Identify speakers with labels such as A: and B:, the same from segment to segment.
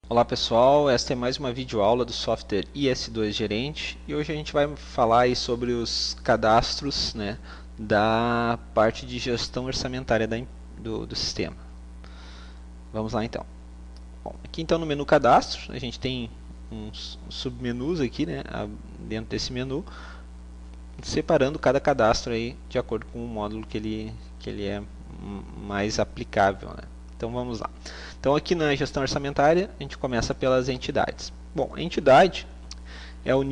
A: Olá pessoal, esta é mais uma videoaula do software IS2 Gerente e hoje a gente vai falar aí sobre os cadastros, né, da parte de gestão orçamentária do sistema. Vamos lá então. Bom, aqui então no menu cadastro a gente tem uns submenus aqui, né, dentro desse menu, separando cada cadastro aí de acordo com o módulo que ele é mais aplicável, né. Então vamos lá. Então aqui na gestão orçamentária a gente começa pelas entidades. Bom, a entidade é o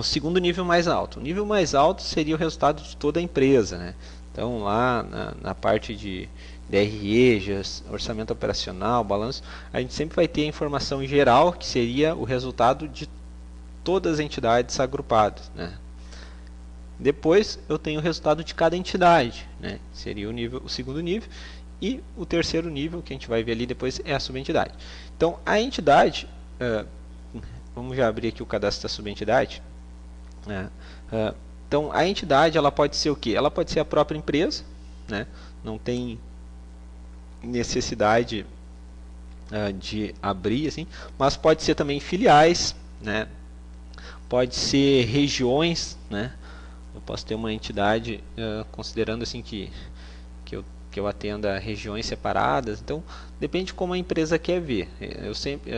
A: segundo nível mais alto. O nível mais alto seria o resultado de toda a empresa, né? Então lá na parte de DRE, orçamento operacional, balanço, a gente sempre vai ter a informação geral, que seria o resultado de todas as entidades agrupadas, né? Depois eu tenho o resultado de cada entidade, né? Seria o segundo nível. E o terceiro nível, que a gente vai ver ali depois, é a subentidade. Então, a entidade, vamos já abrir aqui o cadastro da subentidade. Né? Então, a entidade ela pode ser o quê? Ela pode ser a própria empresa, né? Não tem necessidade de abrir, assim, mas pode ser também filiais, né? Pode ser regiões, né? Eu posso ter uma entidade, considerando assim que eu atenda regiões separadas. Então, depende de como a empresa quer ver. Eu sempre,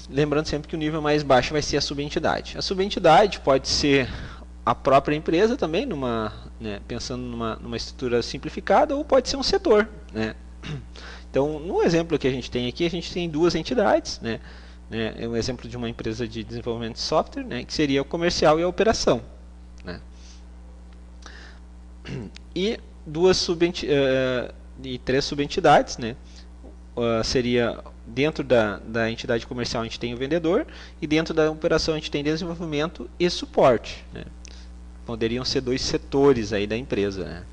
A: lembrando sempre que o nível mais baixo vai ser a subentidade. A subentidade pode ser a própria empresa também, né, pensando numa estrutura simplificada, ou pode ser um setor, né? Então, no exemplo que a gente tem aqui, a gente tem duas entidades, né? É um exemplo de uma empresa de desenvolvimento de software, né, que seria o comercial e a operação, né? E e três subentidades, né? Seria dentro da entidade comercial a gente tem o vendedor e dentro da operação a gente tem desenvolvimento e suporte, né? Poderiam ser dois setores aí da empresa, né?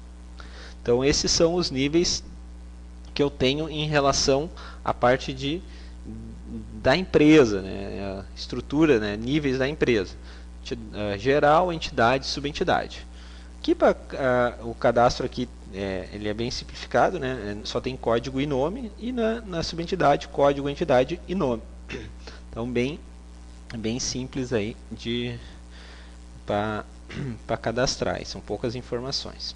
A: Então esses são os níveis que eu tenho em relação à parte da empresa, né? A estrutura, né? Níveis da empresa. Geral, entidade, subentidade. Aqui o cadastro aqui ele é bem simplificado, né? Só tem código e nome, e na subentidade código, entidade e nome. Então bem simples aí para cadastrar, são poucas informações.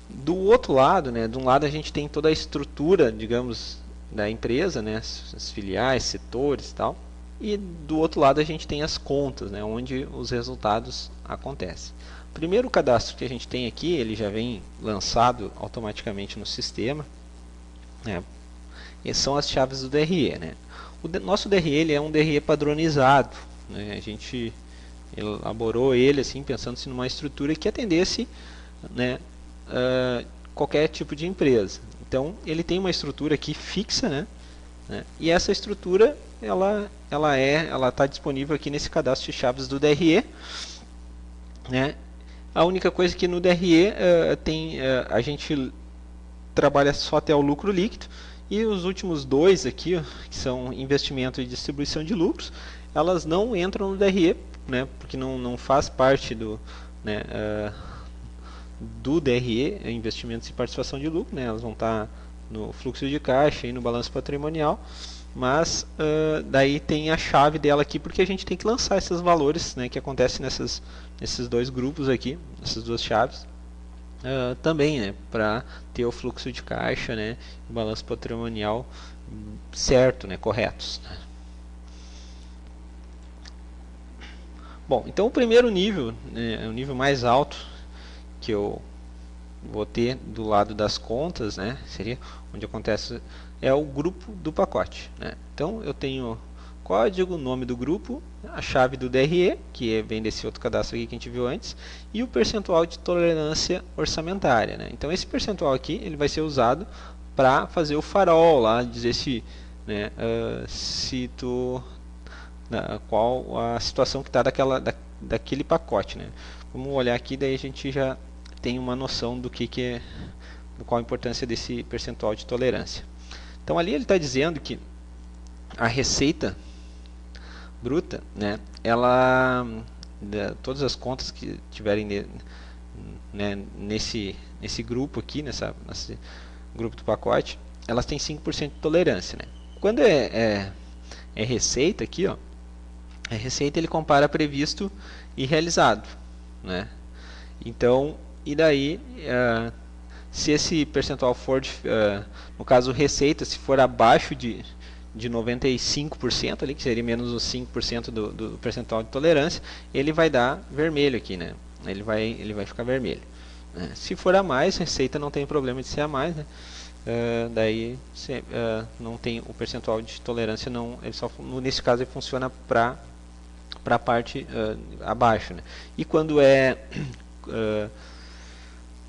A: Do outro lado, né, de um lado a gente tem toda a estrutura, digamos, da empresa, né, as filiais, setores e tal. E do outro lado a gente tem as contas, né, onde os resultados acontecem. O primeiro cadastro que a gente tem aqui, ele já vem lançado automaticamente no sistema, né, e são as chaves do DRE. Né. Nosso DRE ele é um DRE padronizado, né, a gente elaborou ele assim, pensando numa estrutura que atendesse, né, qualquer tipo de empresa. Então ele tem uma estrutura aqui fixa, né? E essa estrutura ela está disponível aqui nesse cadastro de chaves do DRE, né? A única coisa que no DRE a gente trabalha só até o lucro líquido, e os últimos dois aqui, que são investimento e distribuição de lucros, elas não entram no DRE, né? Porque não faz parte né, do DRE, investimentos e participação de lucro, né? Elas vão estar no fluxo de caixa e no balanço patrimonial, mas daí tem a chave dela aqui, porque a gente tem que lançar esses valores, né, que acontecem nesses dois grupos aqui, essas duas chaves, também, né, para ter o fluxo de caixa, né, e o balanço patrimonial certo, né, corretos. Bom, então o primeiro nível, né, o nível mais alto que eu vou ter do lado das contas, né, seria onde acontece, é o grupo do pacote, né? Então eu tenho código, nome do grupo, a chave do DRE, que vem desse outro cadastro aqui que a gente viu antes, e o percentual de tolerância orçamentária, né? Então esse percentual aqui ele vai ser usado para fazer o farol lá, dizer se, né, qual a situação que está daquele pacote, né? Vamos olhar aqui, daí a gente já tem uma noção do qual a importância desse percentual de tolerância. Então ali ele está dizendo que a receita bruta, né, todas as contas que tiverem né, nesse grupo aqui, nesse grupo do pacote, elas têm 5% de tolerância, né? Quando é receita aqui, ó, é receita, ele compara previsto e realizado, né? Então, e daí, se esse percentual for, no caso receita, se for abaixo de 95% ali, que seria menos os 5% do percentual de tolerância, ele vai dar vermelho aqui, né? Ele vai ficar vermelho. Né? Se for a mais, receita não tem problema de ser a mais, né? Daí não tem o percentual de tolerância, não, ele só, nesse caso ele funciona para a parte abaixo, né? E quando é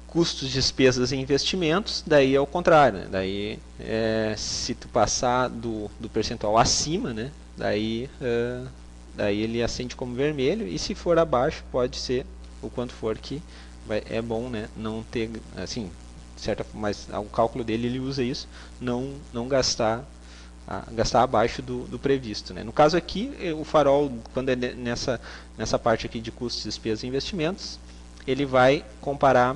A: custos, despesas e investimentos, daí é o contrário, né? Daí se tu passar do percentual acima, né? Daí ele acende como vermelho, e se for abaixo pode ser o quanto for, que é bom, né? Não ter, assim, certa, mas o cálculo dele ele usa isso, não gastar abaixo do previsto, né? No caso aqui, o farol, quando é nessa parte aqui de custos, despesas e investimentos, ele vai comparar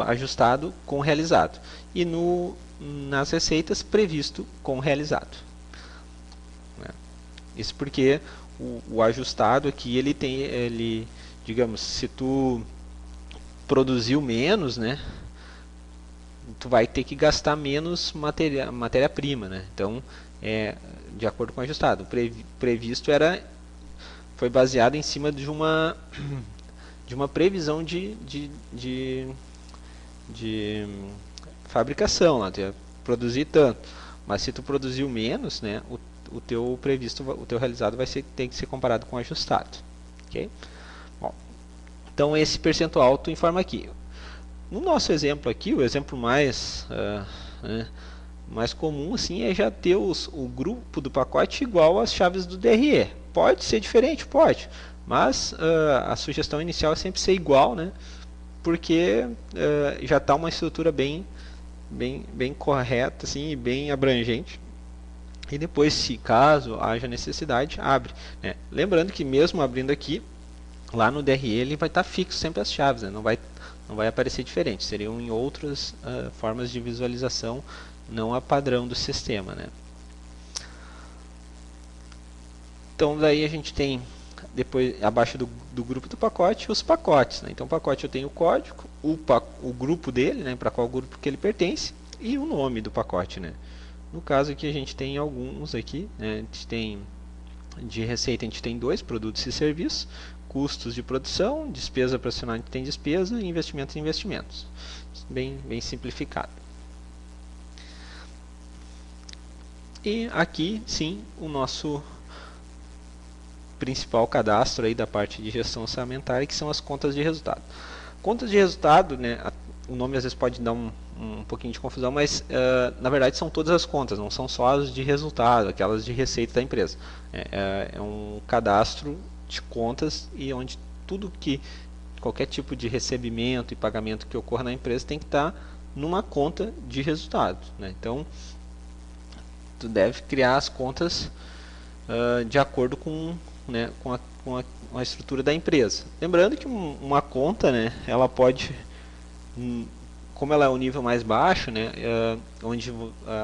A: ajustado com realizado, e nas receitas, previsto com realizado, né? Isso porque o ajustado aqui, digamos, se tu produziu menos, né, tu vai ter que gastar menos matéria-prima, né? Então, de acordo com o ajustado. O previsto foi baseado em cima de uma previsão de fabricação, lá, tu ia produzir tanto. Mas se tu produziu menos, né, o teu previsto, o teu realizado tem que ser comparado com o ajustado. Ok? Bom, então esse percentual tu informa aqui. No nosso exemplo aqui, o exemplo mais comum assim, é já ter o grupo do pacote igual às chaves do DRE. Pode ser diferente? Pode. Mas a sugestão inicial é sempre ser igual, né? Porque já está uma estrutura bem correta, assim, bem abrangente. E depois, se caso haja necessidade, abre, né? Lembrando que mesmo abrindo aqui, lá no DRE ele vai estar fixo sempre as chaves, né? Não vai aparecer diferente. Seriam em outras formas de visualização, não a padrão do sistema, né? Então daí a gente tem, depois abaixo do grupo do pacote, os pacotes, né? Então o pacote eu tenho o código, o grupo dele, né, para qual grupo que ele pertence, e o nome do pacote, né? No caso aqui a gente tem alguns aqui, né? A gente tem de receita, a gente tem 2, produtos e serviços, custos de produção, despesa operacional, a gente tem despesa, e investimentos e investimentos. Bem simplificado. E aqui sim o nosso principal cadastro aí da parte de gestão orçamentária, que são as contas de resultado. Contas de resultado, né, o nome às vezes pode dar um pouquinho de confusão, mas na verdade são todas as contas, não são só as de resultado, aquelas de receita da empresa. É um cadastro de contas, e onde qualquer tipo de recebimento e pagamento que ocorra na empresa tem que estar numa conta de resultado, né? Então tu deve criar as contas de acordo com, né, com a estrutura da empresa. Lembrando que uma conta, né, ela pode, como ela é o nível mais baixo, né, onde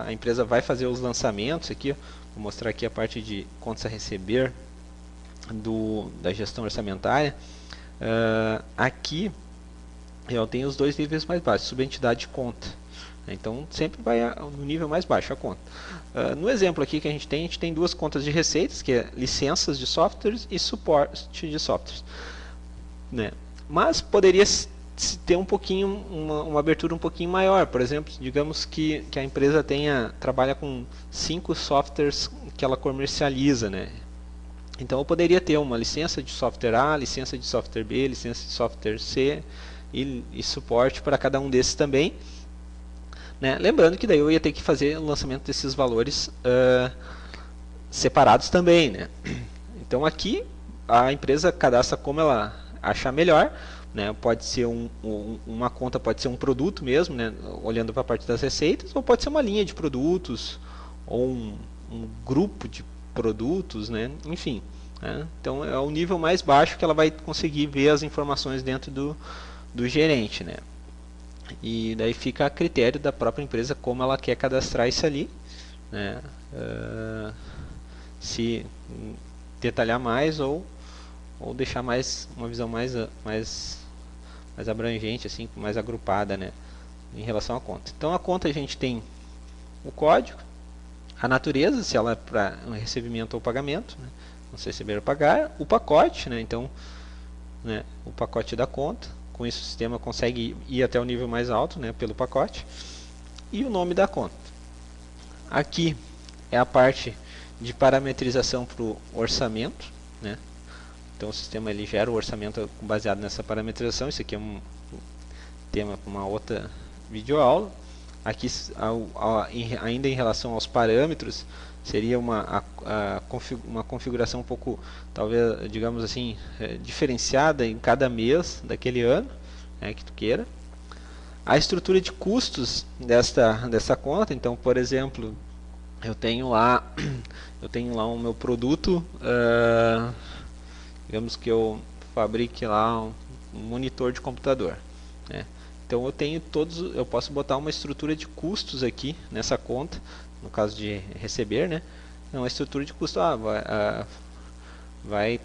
A: a empresa vai fazer os lançamentos aqui, vou mostrar aqui a parte de contas a receber da gestão orçamentária. Aqui eu tenho os 2 níveis mais baixos, subentidade de conta. Então sempre vai no nível mais baixo a conta. No exemplo aqui que a gente tem 2 contas de receitas, que é licenças de softwares e suporte de softwares, né? Mas poderia ter uma abertura um pouquinho maior. Por exemplo, digamos que a empresa trabalha com 5 softwares que ela comercializa, né? Então eu poderia ter uma licença de software A, licença de software B, licença de software C e suporte para cada um desses também, né? Lembrando que daí eu ia ter que fazer o lançamento desses valores separados também, né? Então aqui a empresa cadastra como ela achar melhor, né? Pode ser uma conta, pode ser um produto mesmo, né? Olhando para a parte das receitas, ou pode ser uma linha de produtos, ou um grupo de produtos, né? Enfim, né? Então é o nível mais baixo que ela vai conseguir ver as informações dentro do gerente, né? E daí fica a critério da própria empresa como ela quer cadastrar isso ali, né? Se detalhar mais ou deixar mais uma visão mais abrangente, assim, mais agrupada, né, em relação à conta. Então a conta a gente tem o código, a natureza, se ela é para um recebimento ou pagamento, né, não se receber ou pagar, o pacote, né, então, né, o pacote da conta. Com isso o sistema consegue ir até o nível mais alto, né, pelo pacote, e o nome da conta. Aqui é a parte de parametrização para o orçamento, né? Então o sistema ele gera o orçamento baseado nessa parametrização. Isso aqui é um tema para uma outra videoaula. Aqui, ainda em relação aos parâmetros, seria uma configuração um pouco, talvez, digamos assim, diferenciada em cada mês daquele ano, né, que tu queira. A estrutura de custos dessa conta, então, por exemplo, eu tenho lá o meu produto, digamos que eu fabrique lá um monitor de computador, né? Então eu posso botar uma estrutura de custos aqui nessa conta, no caso de receber, né? Uma estrutura de custo, vai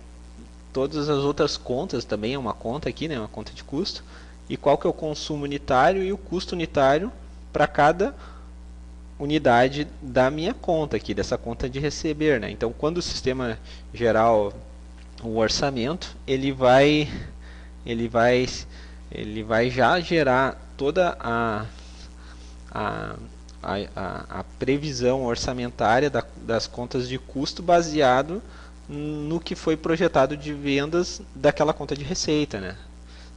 A: todas as outras contas também é uma conta aqui, né? Uma conta de custo. E qual que é o consumo unitário e o custo unitário para cada unidade da minha conta aqui, dessa conta de receber, né? Então, quando o sistema gerar o orçamento, ele vai já gerar toda a previsão orçamentária das contas de custo baseado no que foi projetado de vendas daquela conta de receita, né?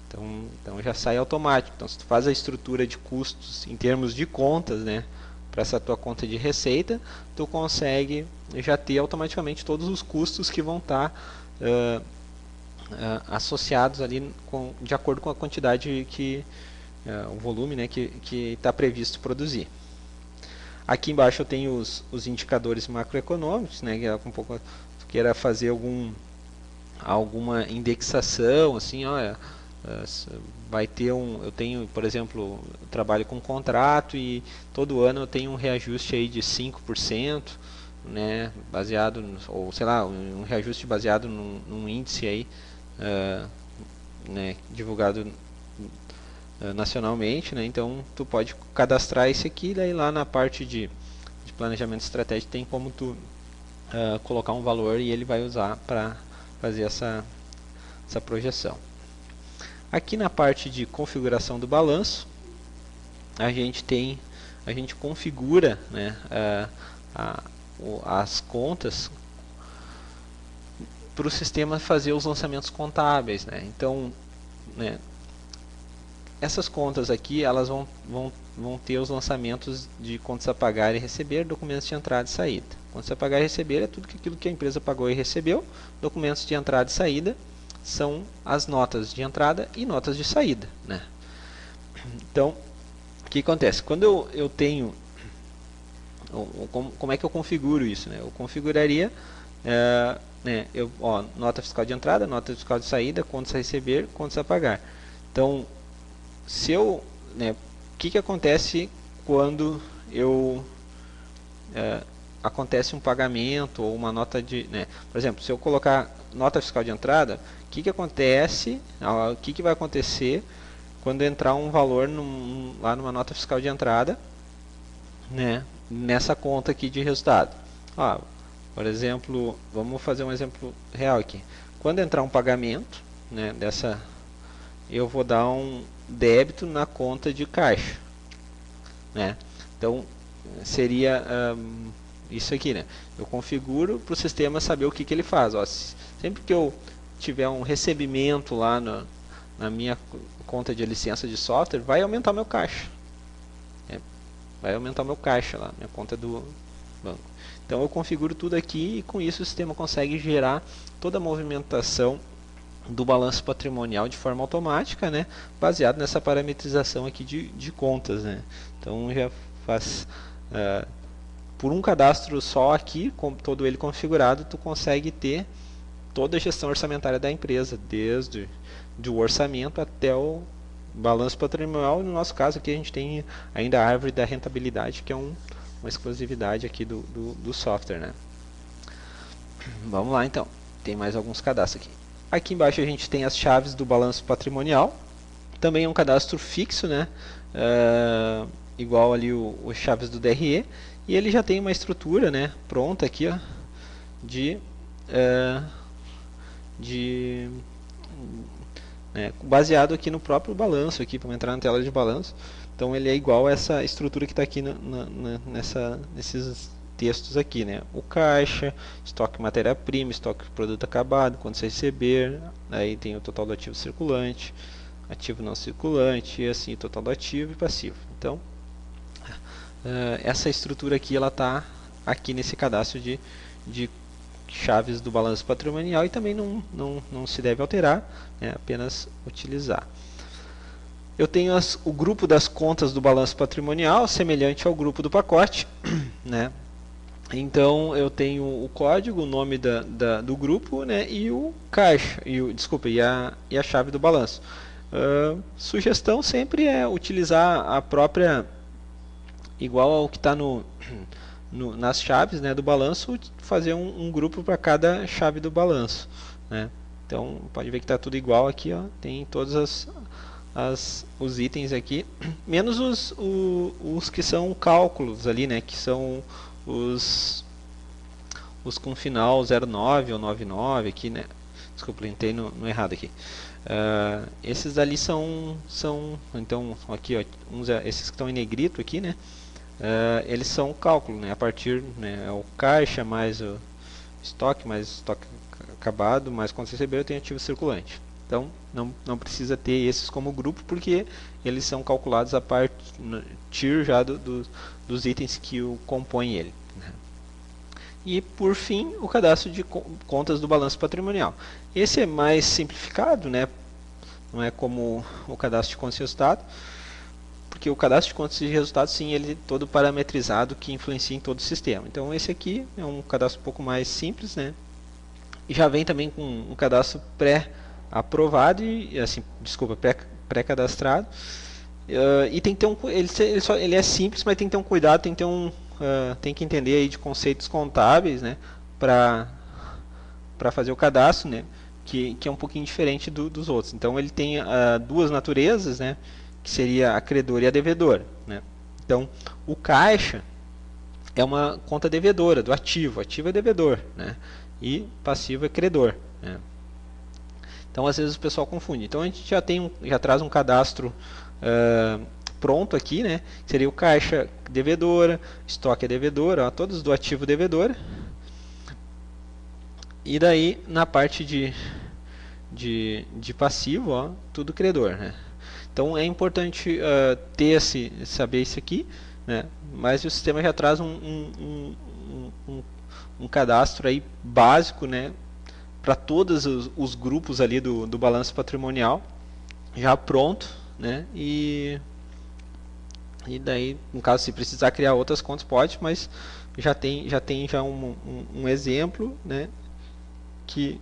A: Então já sai automático. Então, se tu faz a estrutura de custos em termos de contas, né, para essa tua conta de receita, tu consegue já ter automaticamente todos os custos que vão estar associados ali de acordo com a quantidade o volume, né, que está previsto produzir. Aqui embaixo eu tenho os indicadores macroeconômicos, né, que é um pouco queira fazer alguma indexação, assim, olha, vai ter eu tenho, por exemplo, eu trabalho com contrato e todo ano eu tenho um reajuste aí de 5%, né, baseado, ou sei lá, um reajuste baseado num índice aí, né, divulgado nacionalmente, né, então tu pode cadastrar esse aqui, daí lá na parte de planejamento estratégico tem como tu colocar um valor e ele vai usar para fazer essa projeção. Aqui na parte de configuração do balanço, a gente configura, né, as contas para o sistema fazer os lançamentos contábeis, né? Então, né, essas contas aqui elas vão ter os lançamentos de contas a pagar e receber, documentos de entrada e saída. Contas a pagar e receber é tudo aquilo que a empresa pagou e recebeu. Documentos de entrada e saída são as notas de entrada e notas de saída, né? Então, o que acontece? Quando eu tenho... Como é que eu configuro isso, né? Eu configuraria... né, nota fiscal de entrada, nota fiscal de saída, contas a receber, contas a pagar. Então, se eu... né, o que acontece quando acontece um pagamento ou uma nota de... né, por exemplo, se eu colocar nota fiscal de entrada, o que acontece, o que vai acontecer quando entrar um valor lá numa nota fiscal de entrada, né, nessa conta aqui de resultado. Por exemplo, vamos fazer um exemplo real aqui. Quando entrar um pagamento, né, eu vou dar um débito na conta de caixa, né? Então seria isso aqui, né? Eu configuro para o sistema saber o que ele faz. Sempre que eu tiver um recebimento lá na minha conta de licença de software, vai aumentar meu caixa. Vai aumentar meu caixa lá, minha conta do banco. Então eu configuro tudo aqui e com isso o sistema consegue gerar toda a movimentação do balanço patrimonial de forma automática, né, baseado nessa parametrização aqui de contas, né. Então já faz por um cadastro só aqui, com todo ele configurado, tu consegue ter toda a gestão orçamentária da empresa, desde o orçamento até balanço patrimonial. No nosso caso aqui a gente tem ainda a árvore da rentabilidade, que é uma exclusividade aqui do software, né? Vamos lá então, tem mais alguns cadastros aqui. Aqui embaixo a gente tem as chaves do balanço patrimonial, também é um cadastro fixo, né? Igual ali os chaves do DRE, e ele já tem uma estrutura, né, pronta aqui, ó, baseado aqui no próprio balanço, aqui, para entrar na tela de balanço. Então ele é igual a essa estrutura que está aqui nesses textos aqui, né? O caixa, estoque matéria-prima, estoque produto acabado, quando você receber, aí tem o total do ativo circulante, ativo não circulante, e assim, total do ativo e passivo. Então, essa estrutura aqui, ela está aqui nesse cadastro de chaves do balanço patrimonial, e também não se deve alterar, né? Apenas utilizar. Eu tenho o grupo das contas do balanço patrimonial, semelhante ao grupo do pacote, né? Então eu tenho o código, o nome do grupo, né? E o caixa, e a chave do balanço. Sugestão sempre é utilizar a própria, igual ao que está nas chaves, né, do balanço, fazer um grupo para cada chave do balanço, né? Então pode ver que está tudo igual aqui, ó, tem todos os itens aqui, menos os que são cálculos ali, né, que são os com final 09 ou 99 aqui, né? Desculpa, entrei no errado aqui. Esses ali são então aqui, ó, esses que estão em negrito aqui, né? Eles são cálculo, né? A partir, né, é o caixa mais o estoque, mais estoque acabado, mais quando você receber, eu tenho ativo circulante. Então não precisa ter esses como grupo, porque eles são calculados a partir já dos itens que o compõem ele, né? E por fim, o cadastro de contas do balanço patrimonial. Esse é mais simplificado, né? Não é como o cadastro de contas de resultado, porque o cadastro de contas de resultado, sim, ele é todo parametrizado, que influencia em todo o sistema. Então esse aqui é um cadastro um pouco mais simples, né? E já vem também com um cadastro pré-aprovado, pré-cadastrado. E tem que ter ele é simples, mas tem que ter um cuidado, tem que entender aí de conceitos contábeis, né, para fazer o cadastro, né, que é um pouquinho diferente dos outros. Então ele tem duas naturezas, né, que seria a credora e a devedora, né? Então o caixa é uma conta devedora do ativo é devedor, né, e passivo é credor, né? Então às vezes o pessoal confunde. Então a gente já traz um cadastro pronto aqui, né? Seria o caixa devedora, estoque é devedora, ó, todos do ativo devedora. E daí na parte de passivo, ó, tudo credor, né? Então é importante saber isso aqui, né? Mas o sistema já traz um cadastro aí básico, né, para todos os grupos ali do balanço patrimonial, já pronto, né? E daí, no caso, se precisar criar outras contas, pode, mas já tem um exemplo, né, que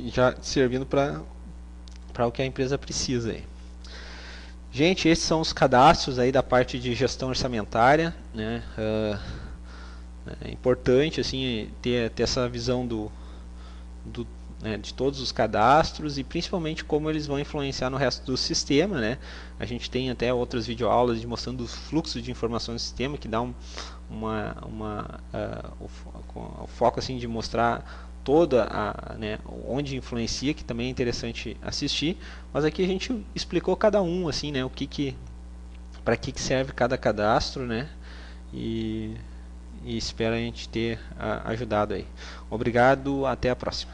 A: já servindo para o que a empresa precisa aí. Gente, esses são os cadastros aí da parte de gestão orçamentária, né? É importante assim ter essa visão né, de todos os cadastros, e principalmente como eles vão influenciar no resto do sistema, né? A gente tem até outras videoaulas mostrando o fluxo de informações do sistema, que dá o foco assim de mostrar toda né, onde influencia, que também é interessante assistir. Mas aqui a gente explicou cada um assim, né, para que serve cada cadastro, né? E espero a gente ter ajudado aí. Obrigado, até a próxima.